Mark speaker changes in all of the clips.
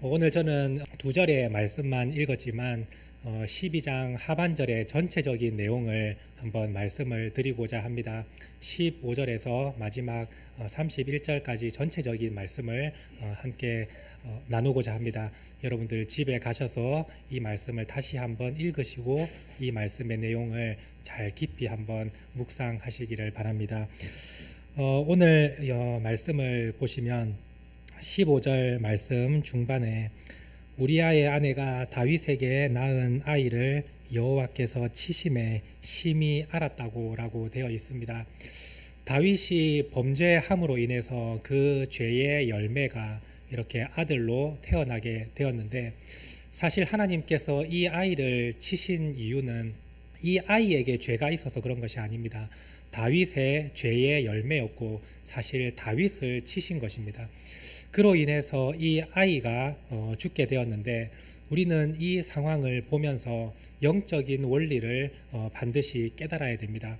Speaker 1: 오늘 저는 두 절의 말씀만 읽었지만 12장 하반절의 전체적인 내용을 한번 말씀을 드리고자 합니다. 15절에서 마지막 31절까지 전체적인 말씀을 함께 나누고자 합니다. 여러분들 집에 가셔서 이 말씀을 다시 한번 읽으시고 이 말씀의 내용을 잘 깊이 한번 묵상하시기를 바랍니다. 오늘 말씀을 보시면 15절 말씀 중반에 우리아의 아내가 다윗에게 낳은 아이를 여호와께서 치심에 심히 알았다고 라고 되어 있습니다. 다윗이 범죄함으로 인해서 그 죄의 열매가 이렇게 아들로 태어나게 되었는데, 사실 하나님께서 이 아이를 치신 이유는 이 아이에게 죄가 있어서 그런 것이 아닙니다. 다윗의 죄의 열매였고 사실 다윗을 치신 것입니다. 그로 인해서 이 아이가 죽게 되었는데, 우리는 이 상황을 보면서 영적인 원리를 반드시 깨달아야 됩니다.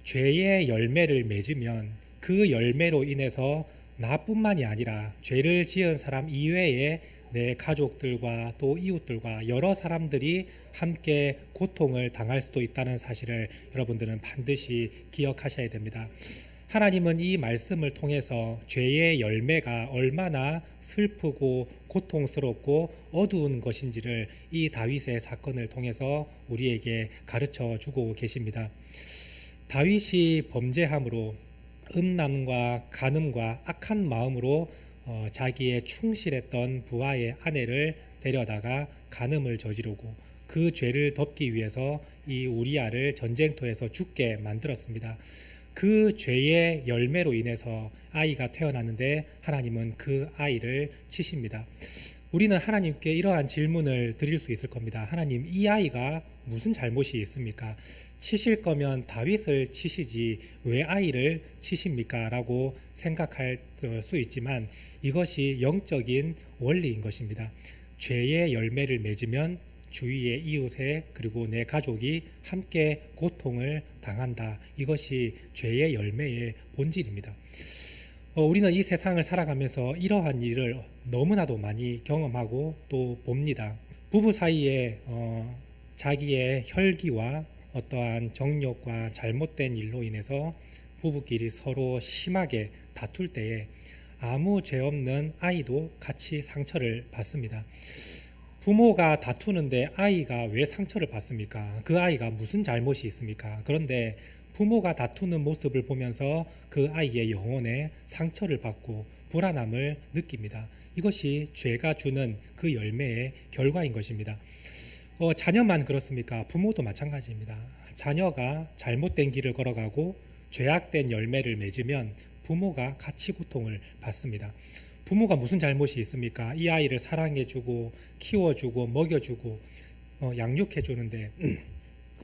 Speaker 1: 죄의 열매를 맺으면 그 열매로 인해서 나뿐만이 아니라 죄를 지은 사람 이외에 내 가족들과 또 이웃들과 여러 사람들이 함께 고통을 당할 수도 있다는 사실을 여러분들은 반드시 기억하셔야 됩니다. 하나님은 이 말씀을 통해서 죄의 열매가 얼마나 슬프고 고통스럽고 어두운 것인지를 이 다윗의 사건을 통해서 우리에게 가르쳐 주고 계십니다. 다윗이 범죄함으로 음란과 간음과 악한 마음으로 자기의 충실했던 부하의 아내를 데려다가 간음을 저지르고 그 죄를 덮기 위해서 이 우리아를 전쟁터에서 죽게 만들었습니다. 그 죄의 열매로 인해서 아이가 태어났는데 하나님은 그 아이를 치십니다. 우리는 하나님께 이러한 질문을 드릴 수 있을 겁니다. 하나님, 이 아이가 무슨 잘못이 있습니까? 치실 거면 다윗을 치시지 왜 아이를 치십니까? 라고 생각할 수 있지만 이것이 영적인 원리인 것입니다. 죄의 열매를 맺으면 주위의 이웃에 그리고 내 가족이 함께 고통을 당한다. 이것이 죄의 열매의 본질입니다. 우리는 이 세상을 살아가면서 이러한 일을 너무나도 많이 경험하고 또 봅니다. 부부 사이에 자기의 혈기와 어떠한 정욕과 잘못된 일로 인해서 부부끼리 서로 심하게 다툴 때에 아무 죄 없는 아이도 같이 상처를 받습니다. 부모가 다투는데 아이가 왜 상처를 받습니까? 그 아이가 무슨 잘못이 있습니까? 그런데 부모가 다투는 모습을 보면서 그 아이의 영혼에 상처를 받고 불안함을 느낍니다. 이것이 죄가 주는 그 열매의 결과인 것입니다. 자녀만 그렇습니까? 부모도 마찬가지입니다. 자녀가 잘못된 길을 걸어가고 죄악된 열매를 맺으면 부모가 같이 고통을 받습니다. 부모가 무슨 잘못이 있습니까? 이 아이를 사랑해주고 키워주고 먹여주고 양육해주는데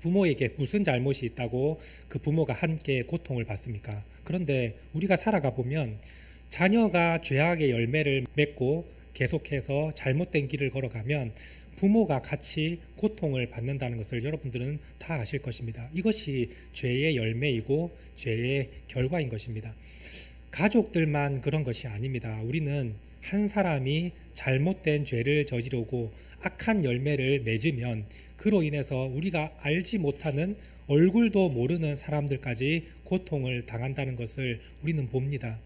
Speaker 1: 부모에게 무슨 잘못이 있다고 그 부모가 함께 고통을 받습니까? 그런데 우리가 살아가 보면 자녀가 죄악의 열매를 맺고 계속해서 잘못된 길을 걸어가면 부모가 같이 고통을 받는다는 것을 여러분들은 다 아실 것입니다. 이것이 죄의 열매이고 죄의 결과인 것입니다. 가족들만 그런 것이 아닙니다. 우리는 한 사람이 잘못된 죄를 저지르고 악한 열매를 맺으면 그로 인해서 우리가 알지 못하는 얼굴도 모르는 사람들까지 고통을 당한다는 것을 우리는 봅니다.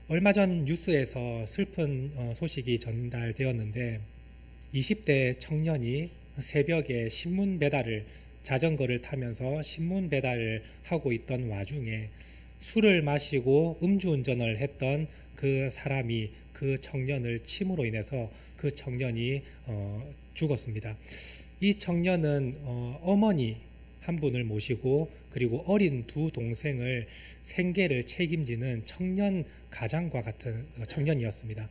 Speaker 1: 얼마 전 뉴스에서 슬픈 소식이 전달되었는데 20대 청년이 새벽에 신문 배달을 자전거를 타면서 신문 배달을 하고 있던 와중에 술을 마시고 음주운전을 했던 그 사람이 그 청년을 침으로 인해서 그 청년이 죽었습니다. 이 청년은 어머니 한 분을 모시고 그리고 어린 두 동생을 생계를 책임지는 청년 가장과 같은 청년이었습니다.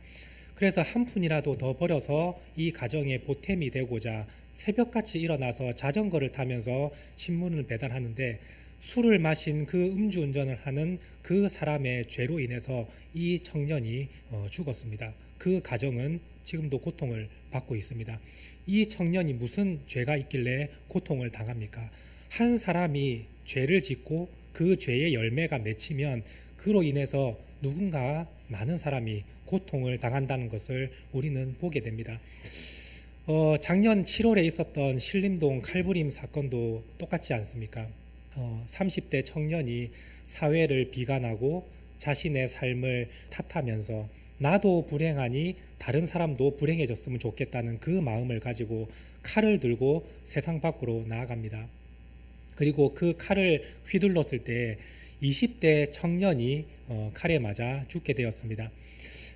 Speaker 1: 그래서 한 푼이라도 더 벌어서 이 가정의 보탬이 되고자 새벽같이 일어나서 자전거를 타면서 신문을 배달하는데 술을 마신 그 음주운전을 하는 그 사람의 죄로 인해서 이 청년이 죽었습니다. 그 가정은 지금도 고통을 받고 있습니다. 이 청년이 무슨 죄가 있길래 고통을 당합니까? 한 사람이 죄를 짓고 그 죄의 열매가 맺히면 그로 인해서 누군가 많은 사람이 고통을 당한다는 것을 우리는 보게 됩니다. 작년 7월에 있었던 신림동 칼부림 사건도 똑같지 않습니까? 30대 청년이 사회를 비관하고 자신의 삶을 탓하면서 나도 불행하니 다른 사람도 불행해졌으면 좋겠다는 그 마음을 가지고 칼을 들고 세상 밖으로 나아갑니다. 그리고 그 칼을 휘둘렀을 때 20대 청년이 칼에 맞아 죽게 되었습니다.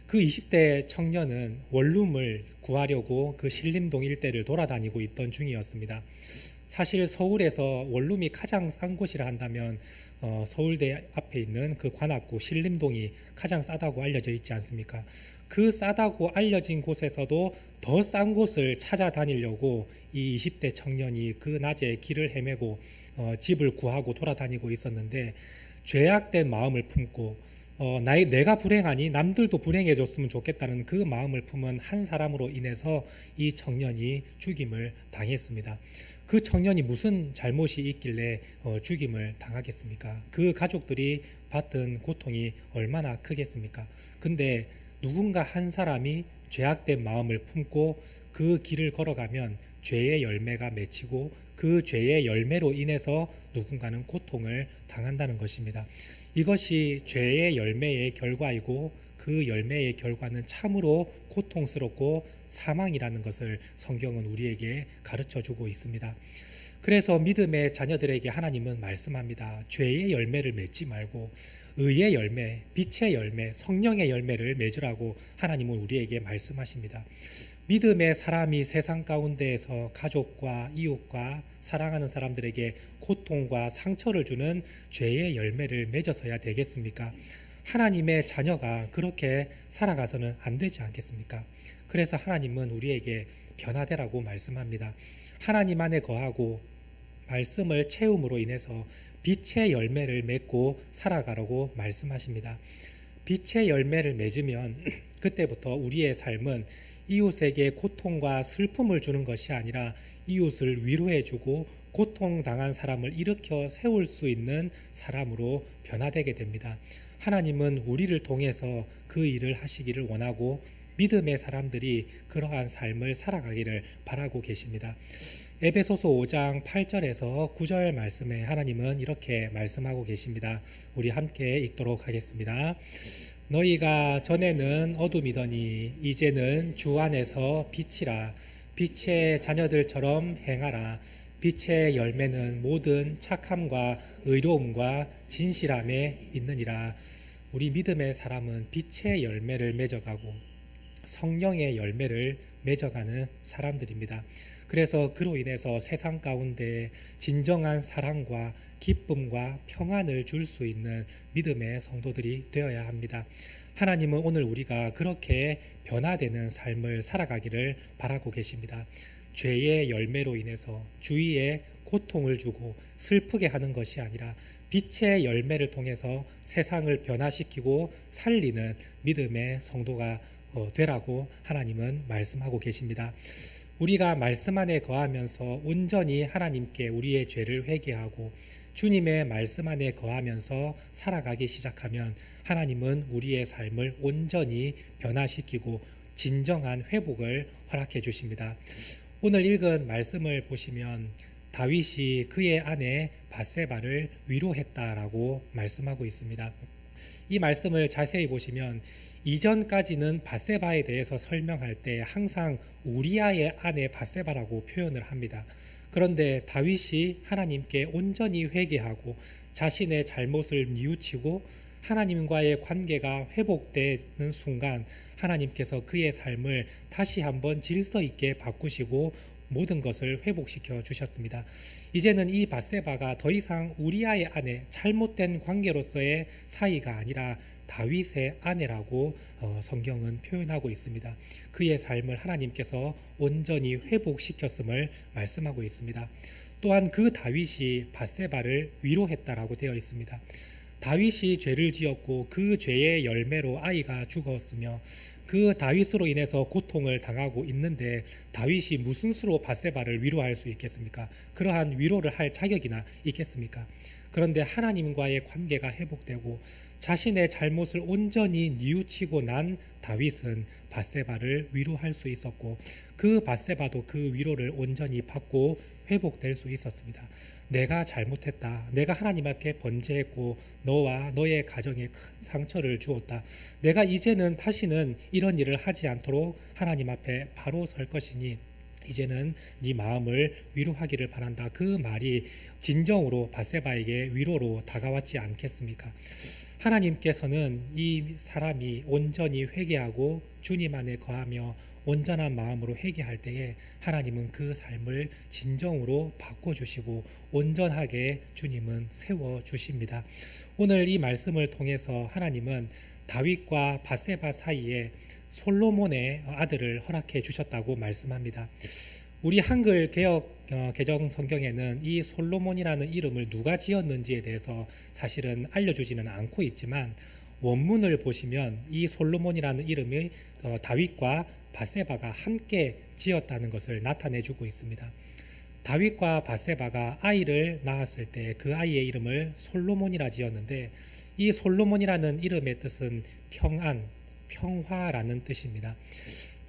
Speaker 1: 그 20대 청년은 원룸을 구하려고 그 신림동 일대를 돌아다니고 있던 중이었습니다. 사실 서울에서 원룸이 가장 싼 곳이라 한다면 서울대 앞에 있는 그 관악구 신림동이 가장 싸다고 알려져 있지 않습니까? 그 싸다고 알려진 곳에서도 더 싼 곳을 찾아다니려고 이 20대 청년이 그 낮에 길을 헤매고 집을 구하고 돌아다니고 있었는데, 죄악된 마음을 품고 내가 불행하니 남들도 불행해졌으면 좋겠다는 그 마음을 품은 한 사람으로 인해서 이 청년이 죽임을 당했습니다. 그 청년이 무슨 잘못이 있길래 죽임을 당하겠습니까? 그 가족들이 받은 고통이 얼마나 크겠습니까? 근데 누군가 한 사람이 죄악된 마음을 품고 그 길을 걸어가면 죄의 열매가 맺히고 그 죄의 열매로 인해서 누군가는 고통을 당한다는 것입니다. 이것이 죄의 열매의 결과이고 그 열매의 결과는 참으로 고통스럽고 사망이라는 것을 성경은 우리에게 가르쳐 주고 있습니다. 그래서 믿음의 자녀들에게 하나님은 말씀합니다. 죄의 열매를 맺지 말고 의의 열매, 빛의 열매, 성령의 열매를 맺으라고 하나님은 우리에게 말씀하십니다. 믿음의 사람이 세상 가운데에서 가족과 이웃과 사랑하는 사람들에게 고통과 상처를 주는 죄의 열매를 맺어서야 되겠습니까? 하나님의 자녀가 그렇게 살아가서는 안 되지 않겠습니까? 그래서 하나님은 우리에게 변화되라고 말씀합니다. 하나님 안에 거하고 말씀을 채움으로 인해서 빛의 열매를 맺고 살아가라고 말씀하십니다. 빛의 열매를 맺으면 그때부터 우리의 삶은 이웃에게 고통과 슬픔을 주는 것이 아니라 이웃을 위로해주고 고통당한 사람을 일으켜 세울 수 있는 사람으로 변화되게 됩니다. 하나님은 우리를 통해서 그 일을 하시기를 원하고 믿음의 사람들이 그러한 삶을 살아가기를 바라고 계십니다. 에베소서 5장 8절에서 9절 말씀에 하나님은 이렇게 말씀하고 계십니다. 우리 함께 읽도록 하겠습니다. 너희가 전에는 어둠이더니 이제는 주 안에서 빛이라. 빛의 자녀들처럼 행하라. 빛의 열매는 모든 착함과 의로움과 진실함에 있느니라. 우리 믿음의 사람은 빛의 열매를 맺어가고 성령의 열매를 맺어가는 사람들입니다. 그래서 그로 인해서 세상 가운데 진정한 사랑과 기쁨과 평안을 줄 수 있는 믿음의 성도들이 되어야 합니다. 하나님은 오늘 우리가 그렇게 변화되는 삶을 살아가기를 바라고 계십니다. 죄의 열매로 인해서 주위에 고통을 주고 슬프게 하는 것이 아니라 빛의 열매를 통해서 세상을 변화시키고 살리는 믿음의 성도가 되라고 하나님은 말씀하고 계십니다. 우리가 말씀 안에 거하면서 온전히 하나님께 우리의 죄를 회개하고 주님의 말씀 안에 거하면서 살아가기 시작하면 하나님은 우리의 삶을 온전히 변화시키고 진정한 회복을 허락해 주십니다. 오늘 읽은 말씀을 보시면 다윗이 그의 아내 밧세바를 위로했다라고 말씀하고 있습니다. 이 말씀을 자세히 보시면 이전까지는 밧세바에 대해서 설명할 때 항상 우리아의 아내 밧세바라고 표현을 합니다. 그런데 다윗이 하나님께 온전히 회개하고 자신의 잘못을 뉘우치고 하나님과의 관계가 회복되는 순간 하나님께서 그의 삶을 다시 한번 질서 있게 바꾸시고 모든 것을 회복시켜 주셨습니다. 이제는 이 밧세바가 더 이상 우리아의 아내, 잘못된 관계로서의 사이가 아니라 다윗의 아내라고 성경은 표현하고 있습니다. 그의 삶을 하나님께서 온전히 회복시켰음을 말씀하고 있습니다. 또한 그 다윗이 밧세바를 위로했다라고 되어 있습니다. 다윗이 죄를 지었고 그 죄의 열매로 아이가 죽었으며 그 다윗으로 인해서 고통을 당하고 있는데 다윗이 무슨 수로 밧세바를 위로할 수 있겠습니까? 그러한 위로를 할 자격이나 있겠습니까? 그런데 하나님과의 관계가 회복되고 자신의 잘못을 온전히 뉘우치고 난 다윗은 밧세바를 위로할 수 있었고 그 밧세바도 그 위로를 온전히 받고 회복될 수 있었습니다. 내가 잘못했다. 내가 하나님 앞에 번제했고 너와 너의 가정에 큰 상처를 주었다. 내가 이제는 다시는 이런 일을 하지 않도록 하나님 앞에 바로 설 것이니 이제는 네 마음을 위로하기를 바란다. 그 말이 진정으로 밧세바에게 위로로 다가왔지 않겠습니까? 하나님께서는 이 사람이 온전히 회개하고 주님 안에 거하며 온전한 마음으로 회개할 때에 하나님은 그 삶을 진정으로 바꿔주시고 온전하게 주님은 세워주십니다. 오늘 이 말씀을 통해서 하나님은 다윗과 밧세바 사이에 솔로몬의 아들을 허락해 주셨다고 말씀합니다. 우리 한글 개역 개정 성경에는 이 솔로몬이라는 이름을 누가 지었는지에 대해서 사실은 알려주지는 않고 있지만 원문을 보시면 이 솔로몬이라는 이름이 다윗과 밧세바가 함께 지었다는 것을 나타내주고 있습니다. 다윗과 밧세바가 아이를 낳았을 때 그 아이의 이름을 솔로몬이라 지었는데 이 솔로몬이라는 이름의 뜻은 평안, 평화라는 뜻입니다.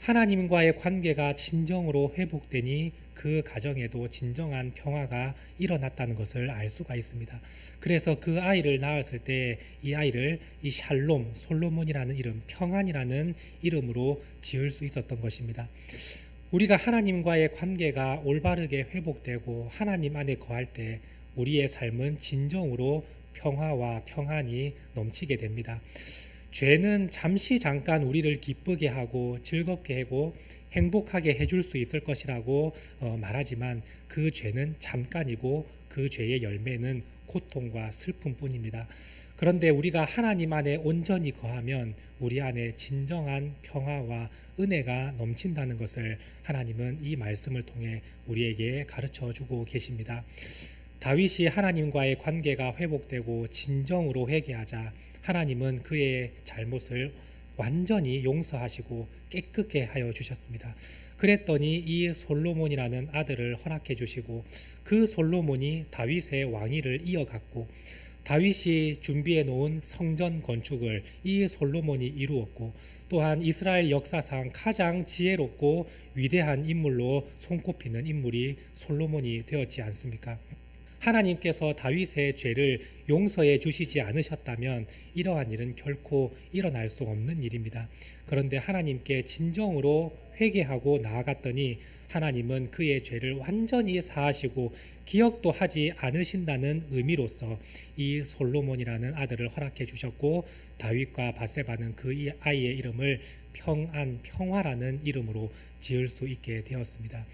Speaker 1: 하나님과의 관계가 진정으로 회복되니 그 가정에도 진정한 평화가 일어났다는 것을 알 수가 있습니다. 그래서 그 아이를 낳았을 때 이 아이를 이 샬롬, 솔로몬이라는 이름, 평안이라는 이름으로 지을 수 있었던 것입니다. 우리가 하나님과의 관계가 올바르게 회복되고 하나님 안에 거할 때 우리의 삶은 진정으로 평화와 평안이 넘치게 됩니다. 죄는 잠깐 우리를 기쁘게 하고 즐겁게 하고 행복하게 해줄 수 있을 것이라고 말하지만 그 죄는 잠깐이고 그 죄의 열매는 고통과 슬픔뿐입니다. 그런데 우리가 하나님 안에 온전히 거하면 우리 안에 진정한 평화와 은혜가 넘친다는 것을 하나님은 이 말씀을 통해 우리에게 가르쳐 주고 계십니다. 다윗이 하나님과의 관계가 회복되고 진정으로 회개하자 하나님은 그의 잘못을 완전히 용서하시고 깨끗게 하여 주셨습니다. 그랬더니 이 솔로몬이라는 아들을 허락해 주시고 그 솔로몬이 다윗의 왕위를 이어갔고 다윗이 준비해 놓은 성전 건축을 이 솔로몬이 이루었고 또한 이스라엘 역사상 가장 지혜롭고 위대한 인물로 손꼽히는 인물이 솔로몬이 되었지 않습니까? 하나님께서 다윗의 죄를 용서해 주시지 않으셨다면 이러한 일은 결코 일어날 수 없는 일입니다. 그런데 하나님께 진정으로 회개하고 나아갔더니 하나님은 그의 죄를 완전히 사하시고 기억도 하지 않으신다는 의미로서 이 솔로몬이라는 아들을 허락해 주셨고 다윗과 밧세바는 그 아이의 이름을 평안, 평화라는 이름으로 지을 수 있게 되었습니다.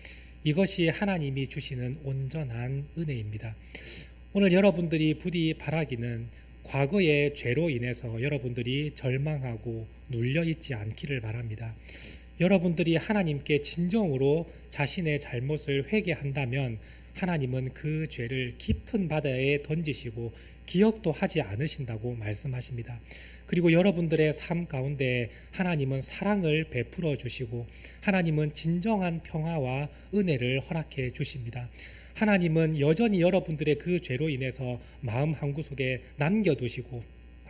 Speaker 1: 이것이 하나님이 주시는 온전한 은혜입니다. 오늘 여러분들이 부디 바라기는 과거의 죄로 인해서 여러분들이 절망하고 눌려있지 않기를 바랍니다. 여러분들이 하나님께 진정으로 자신의 잘못을 회개한다면 하나님은 그 죄를 깊은 바다에 던지시고 기억도 하지 않으신다고 말씀하십니다. 그리고 여러분들의 삶 가운데 하나님은 사랑을 베풀어 주시고 하나님은 진정한 평화와 은혜를 허락해 주십니다. 하나님은 여전히 여러분들의 그 죄로 인해서 마음 한구석에 남겨두시고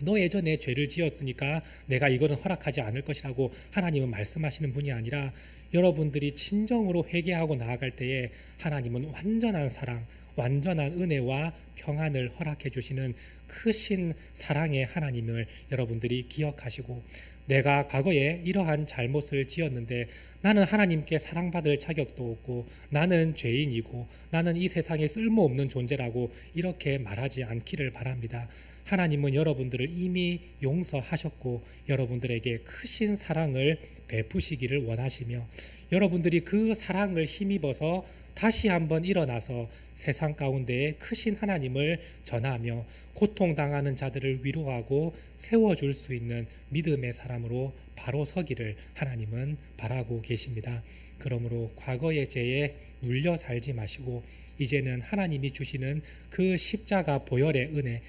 Speaker 1: 너 예전에 죄를 지었으니까 내가 이거는 허락하지 않을 것이라고 하나님은 말씀하시는 분이 아니라 여러분들이 진정으로 회개하고 나아갈 때에 하나님은 완전한 사랑, 완전한 은혜와 평안을 허락해 주시는 크신 사랑의 하나님을 여러분들이 기억하시고 내가 과거에 이러한 잘못을 지었는데 나는 하나님께 사랑받을 자격도 없고 나는 죄인이고 나는 이 세상에 쓸모없는 존재라고 이렇게 말하지 않기를 바랍니다. 하나님은 여러분들을 이미 용서하셨고 여러분들에게 크신 사랑을 베푸시기를 원하시며 여러분들이 그 사랑을 힘입어서 다시 한번 일어나서 세상 가운데에 크신 하나님을 전하며 고통당하는 자들을 위로하고 세워줄 수 있는 믿음의 사람으로 바로 서기를 하나님은 바라고 계십니다. 그러므로 과거의 죄에 눌려 살지 마시고 이제는 하나님이 주시는 그 십자가 보혈의 은혜,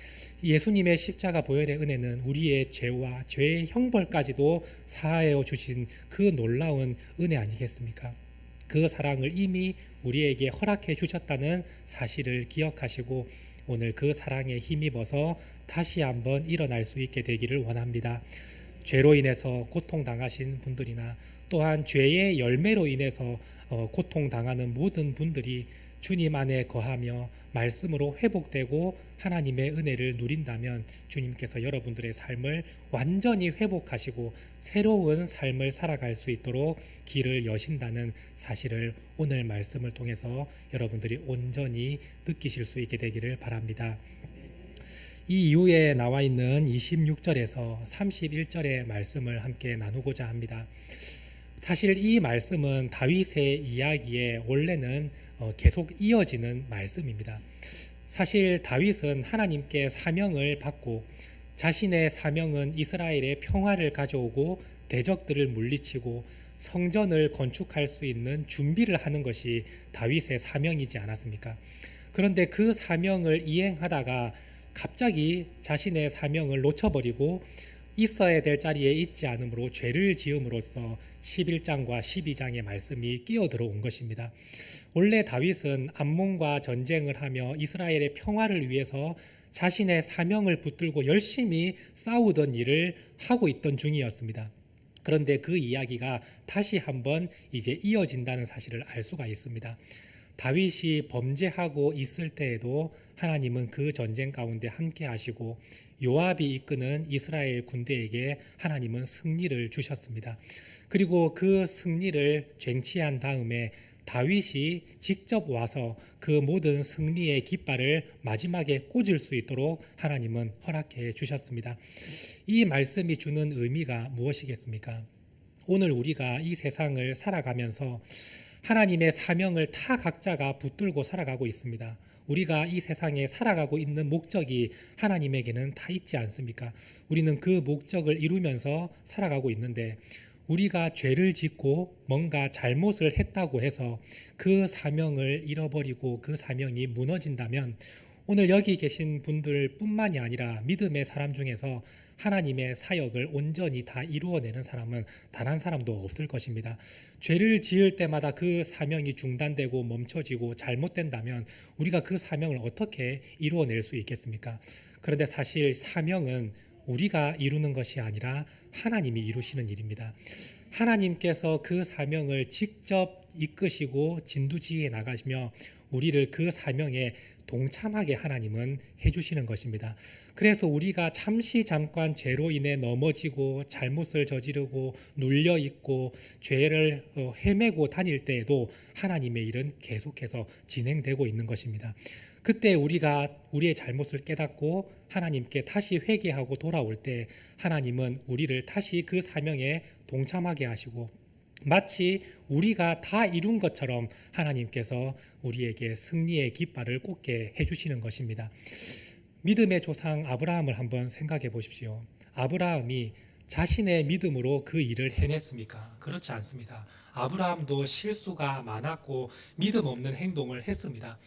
Speaker 1: 예수님의 십자가 보혈의 은혜는 우리의 죄와 죄의 형벌까지도 사하여 주신 그 놀라운 은혜 아니겠습니까? 그 사랑을 이미 우리에게 허락해 주셨다는 사실을 기억하시고 오늘 그 사랑에 힘입어서 다시 한번 일어날 수 있게 되기를 원합니다. 죄로 인해서 고통당하신 분들이나 또한 죄의 열매로 인해서 고통당하는 모든 분들이 주님 안에 거하며 말씀으로 회복되고 하나님의 은혜를 누린다면 주님께서 여러분들의 삶을 완전히 회복하시고 새로운 삶을 살아갈 수 있도록 길을 여신다는 사실을 오늘 말씀을 통해서 여러분들이 온전히 느끼실 수 있게 되기를 바랍니다. 이 이후에 나와 있는 26절에서 31절의 말씀을 함께 나누고자 합니다. 사실 이 말씀은 다윗의 이야기에 원래는 계속 이어지는 말씀입니다. 사실 다윗은 하나님께 사명을 받고 자신의 사명은 이스라엘의 평화를 가져오고 대적들을 물리치고 성전을 건축할 수 있는 준비를 하는 것이 다윗의 사명이지 않았습니까? 그런데 그 사명을 이행하다가 갑자기 자신의 사명을 놓쳐버리고 있어야 될 자리에 있지 않으므로 죄를 지음으로써 11장과 12장의 말씀이 끼어들어온 것입니다. 원래 다윗은 암몬과 전쟁을 하며 이스라엘의 평화를 위해서 자신의 사명을 붙들고 열심히 싸우던 일을 하고 있던 중이었습니다. 그런데 그 이야기가 다시 한번 이제 이어진다는 사실을 알 수가 있습니다. 다윗이 범죄하고 있을 때에도 하나님은 그 전쟁 가운데 함께 하시고 요압이 이끄는 이스라엘 군대에게 하나님은 승리를 주셨습니다. 그리고 그 승리를 쟁취한 다음에 다윗이 직접 와서 그 모든 승리의 깃발을 마지막에 꽂을 수 있도록 하나님은 허락해 주셨습니다. 이 말씀이 주는 의미가 무엇이겠습니까? 오늘 우리가 이 세상을 살아가면서 하나님의 사명을 다 각자가 붙들고 살아가고 있습니다. 우리가 이 세상에 살아가고 있는 목적이 하나님에게는 다 있지 않습니까? 우리는 그 목적을 이루면서 살아가고 있는데 우리가 죄를 짓고 뭔가 잘못을 했다고 해서 그 사명을 잃어버리고 그 사명이 무너진다면 오늘 여기 계신 분들 뿐만이 아니라 믿음의 사람 중에서 하나님의 사역을 온전히 다 이루어내는 사람은 단 한 사람도 없을 것입니다. 죄를 지을 때마다 그 사명이 중단되고 멈춰지고 잘못된다면 우리가 그 사명을 어떻게 이루어낼 수 있겠습니까? 그런데 사실 사명은 우리가 이루는 것이 아니라 하나님이 이루시는 일입니다. 하나님께서 그 사명을 직접 이끄시고 진두지휘해 나가시며 우리를 그 사명에 동참하게 하나님은 해주시는 것입니다. 그래서 우리가 잠깐 죄로 인해 넘어지고 잘못을 저지르고 눌려있고 죄를 헤매고 다닐 때에도 하나님의 일은 계속해서 진행되고 있는 것입니다. 그때 우리가 우리의 잘못을 깨닫고 하나님께 다시 회개하고 돌아올 때 하나님은 우리를 다시 그 사명에 동참하게 하시고 마치 우리가 다 이룬 것처럼 하나님께서 우리에게 승리의 깃발을 꽂게 해주시는 것입니다. 믿음의 조상 아브라함을 한번 생각해 보십시오. 아브라함이 자신의 믿음으로 그 일을 해냈습니까? 그렇지 않습니다. 아브라함도 실수가 많았고 믿음 없는 행동을 했습니다.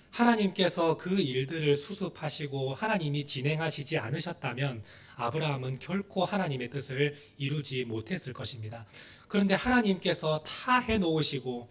Speaker 1: 하나님께서 그 일들을 수습하시고 하나님이 진행하시지 않으셨다면 아브라함은 결코 하나님의 뜻을 이루지 못했을 것입니다. 그런데 하나님께서 다 해놓으시고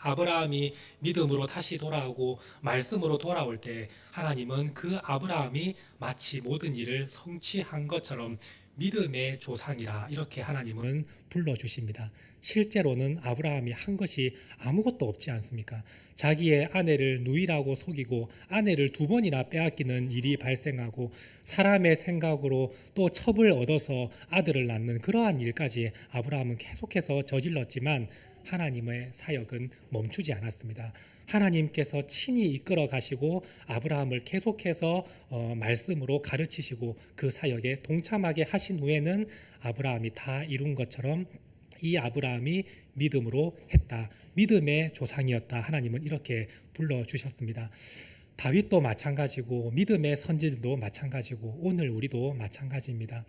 Speaker 1: 아브라함이 믿음으로 다시 돌아오고 말씀으로 돌아올 때 하나님은 그 아브라함이 마치 모든 일을 성취한 것처럼 믿음의 조상이라 이렇게 하나님은 불러주십니다. 실제로는 아브라함이 한 것이 아무것도 없지 않습니까? 자기의 아내를 누이라고 속이고 아내를 2번이나 빼앗기는 일이 발생하고 사람의 생각으로 또 첩을 얻어서 아들을 낳는 그러한 일까지 아브라함은 계속해서 저질렀지만 하나님의 사역은 멈추지 않았습니다. 하나님께서 친히 이끌어 가시고 아브라함을 계속해서 말씀으로 가르치시고 그 사역에 동참하게 하신 후에는 아브라함이 다 이룬 것처럼 이 아브라함이 믿음으로 했다. 믿음의 조상이었다. 하나님은 이렇게 불러주셨습니다. 다윗도 마찬가지고 믿음의 선지자도 마찬가지고 오늘 우리도 마찬가지입니다.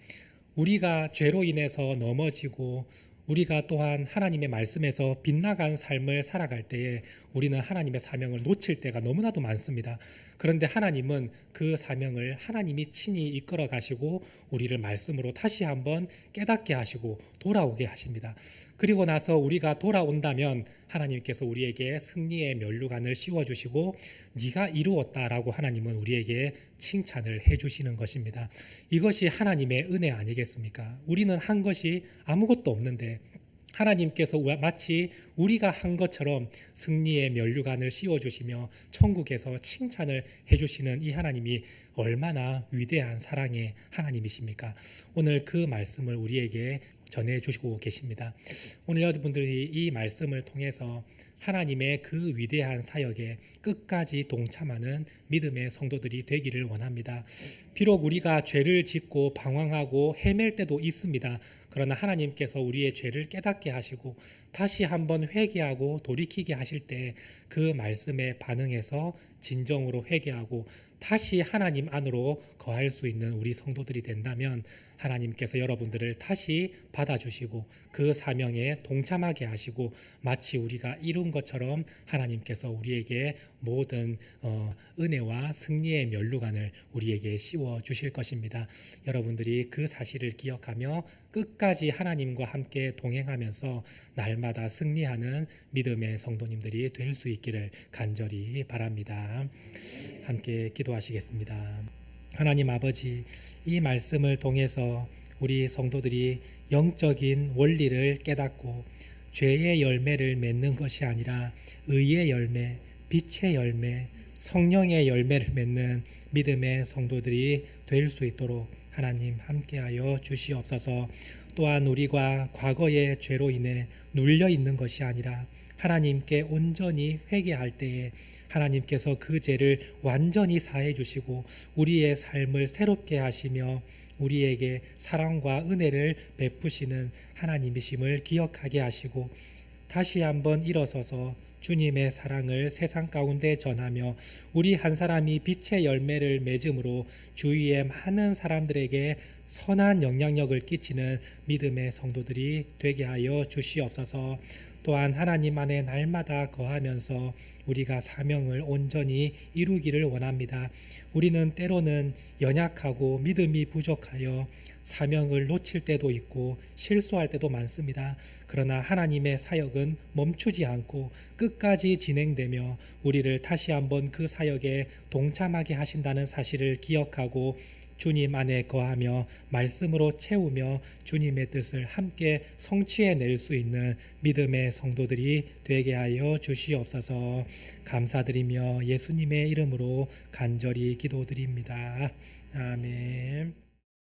Speaker 1: 우리가 죄로 인해서 넘어지고 우리가 또한 하나님의 말씀에서 빗나간 삶을 살아갈 때에 우리는 하나님의 사명을 놓칠 때가 너무나도 많습니다. 그런데 하나님은 그 사명을 하나님이 친히 이끌어 가시고 우리를 말씀으로 다시 한번 깨닫게 하시고 돌아오게 하십니다. 그리고 나서 우리가 돌아온다면 하나님께서 우리에게 승리의 면류관을 씌워주시고 네가 이루었다라고 하나님은 우리에게 칭찬을 해주시는 것입니다. 이것이 하나님의 은혜 아니겠습니까? 우리는 한 것이 아무것도 없는데 하나님께서 마치 우리가 한 것처럼 승리의 면류관을 씌워주시며 천국에서 칭찬을 해주시는 이 하나님이 얼마나 위대한 사랑의 하나님이십니까? 오늘 그 말씀을 우리에게 전해주시고 계십니다. 오늘 여러분들이 이 말씀을 통해서 하나님의 그 위대한 사역에 끝까지 동참하는 믿음의 성도들이 되기를 원합니다. 비록 우리가 죄를 짓고 방황하고 헤맬 때도 있습니다. 그러나 하나님께서 우리의 죄를 깨닫게 하시고 다시 한번 회개하고 돌이키게 하실 때 그 말씀에 반응해서 진정으로 회개하고 다시 하나님 안으로 거할 수 있는 우리 성도들이 된다면 하나님께서 여러분들을 다시 받아주시고 그 사명에 동참하게 하시고 마치 우리가 이룬 것처럼 하나님께서 우리에게 모든 은혜와 승리의 면류관을 우리에게 씌워 주실 것입니다. 여러분들이 그 사실을 기억하며 끝까지 하나님과 함께 동행하면서 날마다 승리하는 믿음의 성도님들이 될 수 있기를 간절히 바랍니다. 함께 기도하시겠습니다. 하나님 아버지, 이 말씀을 통해서 우리 성도들이 영적인 원리를 깨닫고 죄의 열매를 맺는 것이 아니라 의의 열매, 빛의 열매, 성령의 열매를 맺는 믿음의 성도들이 될 수 있도록 하나님 함께하여 주시옵소서. 또한 우리가 과거의 죄로 인해 눌려 있는 것이 아니라 하나님께 온전히 회개할 때에 하나님께서 그 죄를 완전히 사해 주시고 우리의 삶을 새롭게 하시며 우리에게 사랑과 은혜를 베푸시는 하나님이심을 기억하게 하시고 다시 한번 일어서서 주님의 사랑을 세상 가운데 전하며 우리 한 사람이 빛의 열매를 맺음으로 주위의 많은 사람들에게 선한 영향력을 끼치는 믿음의 성도들이 되게 하여 주시옵소서. 또한 하나님 안에 날마다 거하면서 우리가 사명을 온전히 이루기를 원합니다. 우리는 때로는 연약하고 믿음이 부족하여 사명을 놓칠 때도 있고 실수할 때도 많습니다. 그러나 하나님의 사역은 멈추지 않고 끝까지 진행되며 우리를 다시 한번 그 사역에 동참하게 하신다는 사실을 기억하고 주님 안에 거하며 말씀으로 채우며 주님의 뜻을 함께 성취해낼 수 있는 믿음의 성도들이 되게 하여 주시옵소서. 감사드리며 예수님의 이름으로 간절히 기도드립니다. 아멘.